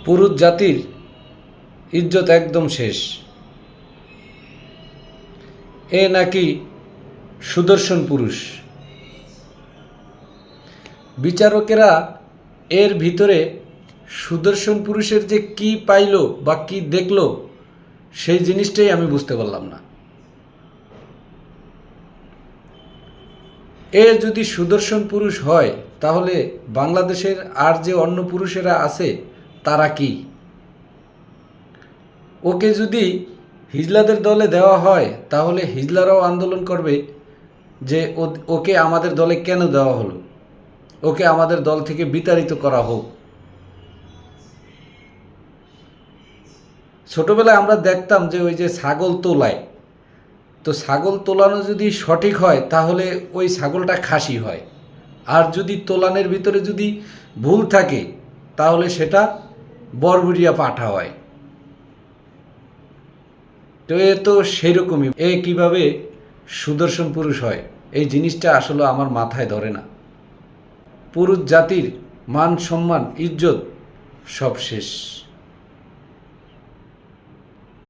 পুরুষ জাতির ইজ্জত একদম শেষ। এ নাকি সুদর্শন পুরুষ। বিচারকেরা এর ভিতরে সুদর্শন পুরুষের যে কি পাইল বা কি দেখল সেই জিনিসটাই আমি বুঝতে পারলাম না। এ যদি সুদর্শন পুরুষ হয় তাহলে বাংলাদেশের আর যে অন্য পুরুষেরা আছে তারা কি? ওকে যদি হিজলাদের দলে দেওয়া হয় তাহলে হিজলারাও আন্দোলন করবে যে ওকে আমাদের দলে কেন দেওয়া হলো, ওকে আমাদের দল থেকে বিতাড়িত করা হোক। ছোটবেলায় আমরা দেখতাম যে ওই যে ছাগল তোলায়, তো ছাগল তোলানো যদি সঠিক হয় তাহলে ওই ছাগলটা খাসি হয়, আর যদি তোলানের ভিতরে যদি ভুল থাকে তাহলে সেটা বরবরিয়া পাঠা হয়। তো এ তো সেরকমই। এ কিভাবে সুদর্শন পুরুষ হয় এই জিনিসটা আসলে আমার মাথায় ধরে না। পুরুষ জাতির মান সম্মান ইজ্জত সব শেষ।